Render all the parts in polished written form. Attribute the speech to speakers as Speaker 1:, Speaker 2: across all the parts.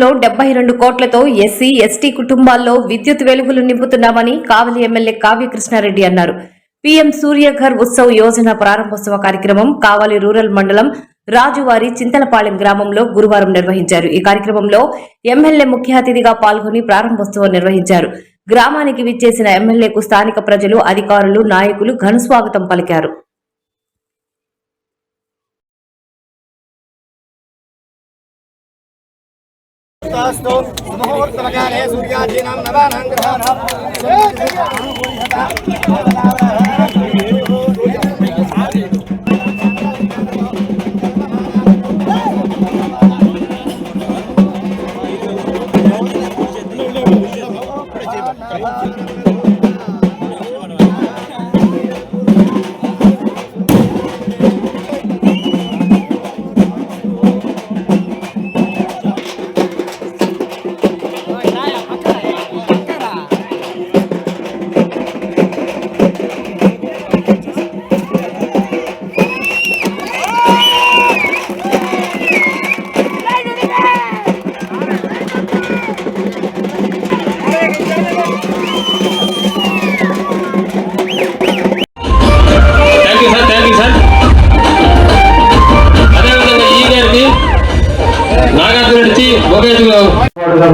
Speaker 1: నియోజకవర్గంలో 72 కోట్లతో SC ST కుటుంబాల్లో విద్యుత్ వెలుగులు నింపుతున్నామని కావలి ఎమ్మెల్యే కావ్యకృష్ణారెడ్డి అన్నారు. పీఎం సూర్యఘర్ ఉత్సవ్ యోజన ప్రారంభోత్సవ కార్యక్రమం కావలి రూరల్ మండలం రాజువారి చింతలపాలెం గ్రామంలో గురువారం నిర్వహించారు. ఈ కార్యక్రమంలో ఎమ్మెల్యే ముఖ్య అతిథిగా పాల్గొని ప్రారంభోత్సవం నిర్వహించారు. గ్రామానికి విచ్చేసిన ఎమ్మెల్యేకు స్థానిక ప్రజలు, అధికారులు, నాయకులు ఘనస్వాగతం పలికారు.
Speaker 2: मुहूर्तकाले सूर्यादीनां नवानां ग्रहाणां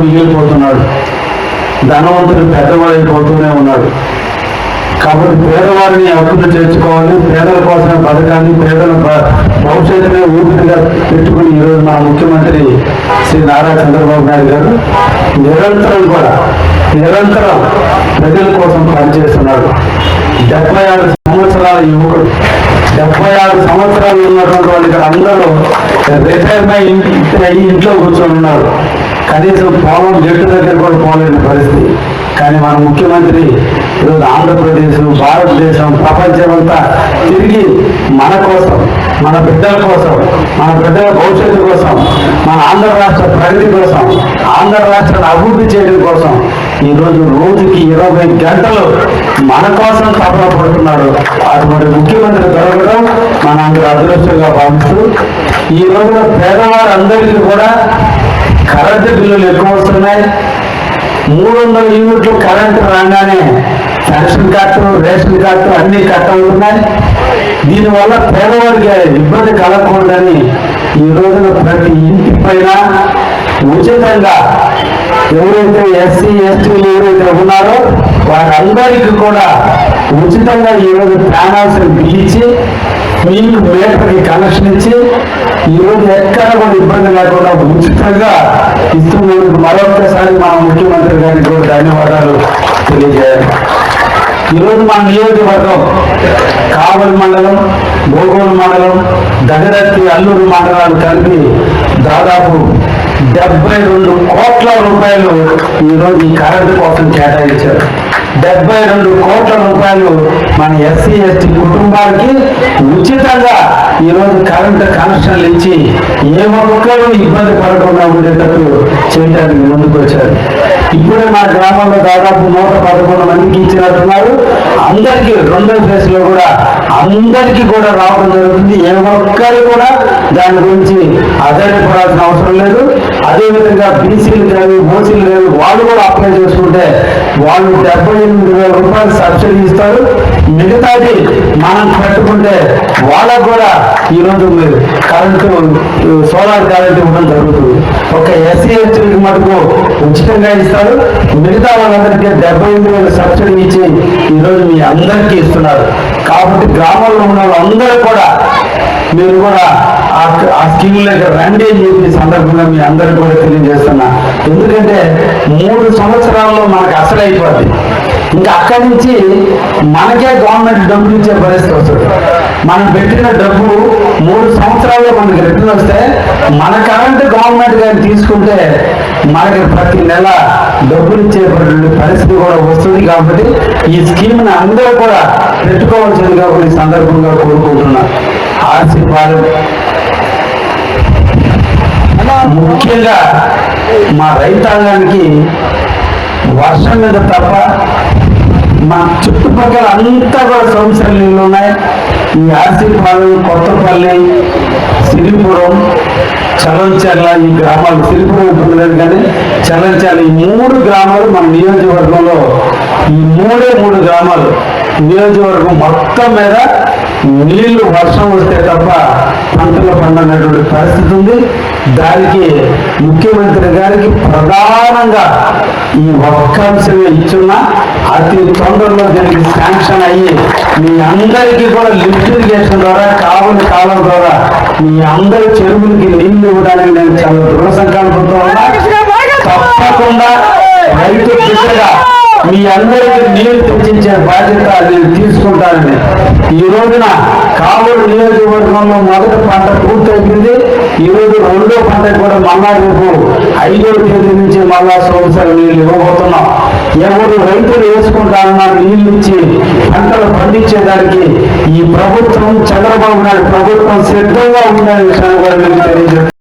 Speaker 3: మిగిలిపోతున్నాడు. ధనవంతుడు పెద్దవాడైపోతూనే ఉన్నాడు. కాబట్టి పేదవారిని అభివృద్ధి చేర్చుకోవాలి. పేదల కోసమే పథకాన్ని, పేదల భవిష్యత్తునే ఊపిరిగా పెట్టుకుని ఈరోజు మా ముఖ్యమంత్రి శ్రీ నారా చంద్రబాబు నాయుడు గారు నిరంతరం ప్రజల కోసం పనిచేస్తున్నాడు. 76 సంవత్సరాల యువకుడు, 76 సంవత్సరాలు ఉన్నటువంటి వాళ్ళు అందరూ రిటైర్మెంట్ అయ్యి ఇంట్లో కూర్చొని ఉన్నారు. కనీసం పొలం జట్టు దగ్గర కూడా పోలేని పరిస్థితి. కానీ మన ముఖ్యమంత్రి ఈరోజు ఆంధ్రప్రదేశ్, భారతదేశం, ప్రపంచం అంతా తిరిగి మన కోసం, మన బిడ్డల కోసం, మన బిడ్డల భవిష్యత్తు కోసం, మన ఆంధ్ర రాష్ట్ర ప్రగతి కోసం, ఆంధ్ర రాష్ట్రాన్ని అభివృద్ధి చేయడం కోసం ఈరోజు రోజుకి 20 గంటలు మన కోసం తపన పడుతున్నాడు. అటువంటి ముఖ్యమంత్రి దొరకడం మన అందరూ అదృష్టంగా భావిస్తూ ఈ రోజున పేదవారందరికీ కూడా కరెంటు బిల్లులు ఎక్కువ వస్తున్నాయి. 300 యూనిట్లు కరెంటు రాగానే పెన్షన్ కార్డు, రేషన్ కార్డు అన్ని కట్ అవుతున్నాయి. దీనివల్ల పేదవారికి ఇబ్బంది కలగకూడదని ఈ రోజున ప్రతి ఇంటి పైన ఉచితంగా ఎవరైతే ఎస్సీ ఎస్టీలు ఎవరైతే ఉన్నారో వారందరికీ కూడా ఉచితంగా ఈరోజు ప్యానల్స్ పిలిచి మీకు మీటర్కి కనెక్షన్ ఇచ్చి ఈరోజు ఎక్కడ కూడా ఇబ్బంది లేకుండా ఉచితంగా ఇస్తున్నందుకు మరొకసారి మా ముఖ్యమంత్రి గారికి కూడా ధన్యవాదాలు తెలియజేయాలి. ఈరోజు మన నియోజకవర్గం కావలి మండలం, భోగోలు మండలం, దగదత్తి, అల్లూరు మండలాలు కలిపి దాదాపు 72 కోట్ల రూపాయలు ఈరోజు ఈ కరెంటు కోసం కేటాయించారు. 72 కోట్ల రూపాయలు మన ఎస్సీ ఎస్టీ కుటుంబాలకి ఉచితంగా ఈరోజు కరెంటు కనెక్షన్లు ఇచ్చి ఏ ఒక్కరూ ఇబ్బంది పడకుండా ఉండేటట్టు చేయడానికి ముందుకు వచ్చారు. ఇప్పుడే మా గ్రామంలో దాదాపు 111 మందికి ఇచ్చినట్టున్నారు. అందరికీ రెండో ఫేజ్ లో కూడా అందరికీ కూడా రావడం జరుగుతుంది. ఏ ఒక్కరు కూడా దాని గురించి ఆధారపడాల్సిన అవసరం లేదు. అదేవిధంగా బీసీలు కానీ, ఓసీలు కానీ వాళ్ళు కూడా అప్లై చేసుకుంటే వాళ్ళు 78,000 రూపాయలు సబ్సిడీ ఇస్తారు. మిగతాది మనం పెట్టుకుంటే వాళ్ళకు కూడా ఈరోజు కరెంటు, సోలార్ కరెంట్ ఇవ్వడం జరుగుతుంది. ఒక ఎస్సీ ఎస్టీకి మటుకు ఉచితంగా ఇస్తారు. మిగతా వాళ్ళందరికీ 78,000 సబ్సిడీ ఇచ్చి ఈరోజు మీ అందరికీ ఇస్తున్నారు. కాబట్టి గ్రామంలో ఉన్న వాళ్ళందరూ కూడా మీరు కూడా ఆ స్కీమ్లోకి రండి అని చెప్పి సందర్భంగా మీ అందరికీ కూడా తెలియజేస్తున్నా. ఎందుకంటే 3 సంవత్సరాల్లో మనకు అసలు అయిపోద్ది. ఇంకా అక్కడి నుంచి మనకే గవర్నమెంట్ డబ్బులు ఇచ్చే పరిస్థితి వస్తుంది. మనం పెట్టిన డబ్బు 3 సంవత్సరాల్లో మనకి రిటర్న్ వస్తే మన కరెంటు గవర్నమెంట్ గారిని తీసుకుంటే మనకి ప్రతి నెల డబ్బులు ఇచ్చేటువంటి పరిస్థితి కూడా వస్తుంది. కాబట్టి ఈ స్కీమ్ని అందరూ కూడా పెట్టుకోవాల్సిందిగా ఈ సందర్భంగా కోరుకుంటున్నాను. ఆర్సీపాలెం ముఖ్యంగా మా రైతాంగానికి వర్షం మీద తప్ప మా చుట్టుపక్కల అంతా కూడా సంవత్సరాల నీళ్ళు ఉన్నాయి. ఈ ఆర్సీపాలెం, కొత్తపల్లి, సిరిపురం, చలంచర్ల ఈ గ్రామాలు, సిరిపురం ఉంటుంది లేదు కానీ చలంచర్ల ఈ 3 గ్రామాలు మన నియోజకవర్గంలో, ఈ 3 గ్రామాలు నియోజకవర్గం మొత్తం మీద నీళ్లు వర్షం వస్తే తప్ప పంటలు పండనటువంటి పరిస్థితి ఉంది. దానికి ముఖ్యమంత్రి గారికి ప్రధానంగా ఈ ఒక్క అంశమే ఇచ్చున్నా అతి తొందరలో దీనికి శాంక్షన్ అయ్యి మీ అందరికీ కూడా లిఫ్ట్ ఇరిగేషన్ ద్వారా, కాలం ద్వారా మీ అందరి చెరువులకి నీళ్లు ఇవ్వడానికి నేను చాలా దృఢ సంకల్పంతో ఉన్నా. తప్పకుండా రైతు బిడ్డగా మీ అందరికీ నీళ్లు తెచ్చించే బాధ్యత నేను తీసుకుంటానని ఈ రోజున కావలి నియోజకవర్గంలో మొదటి పంట పూర్తయిపోయింది. ఈ రోజు 2వ పంటకు కూడా మళ్ళా రేపు 5వ తేదీ నుంచి మళ్ళా సంవత్సరం నీళ్లు ఇవ్వబోతున్నాం. ఎవరు రైతులు వేసుకుంటారన్న నీళ్లు ఇచ్చి పంటలు పండించేదానికి ఈ ప్రభుత్వం, చంద్రబాబు నాయుడు ప్రభుత్వం సిద్ధంగా ఉందనే విషయాన్ని కూడా మీకు తెలియజేస్తాను.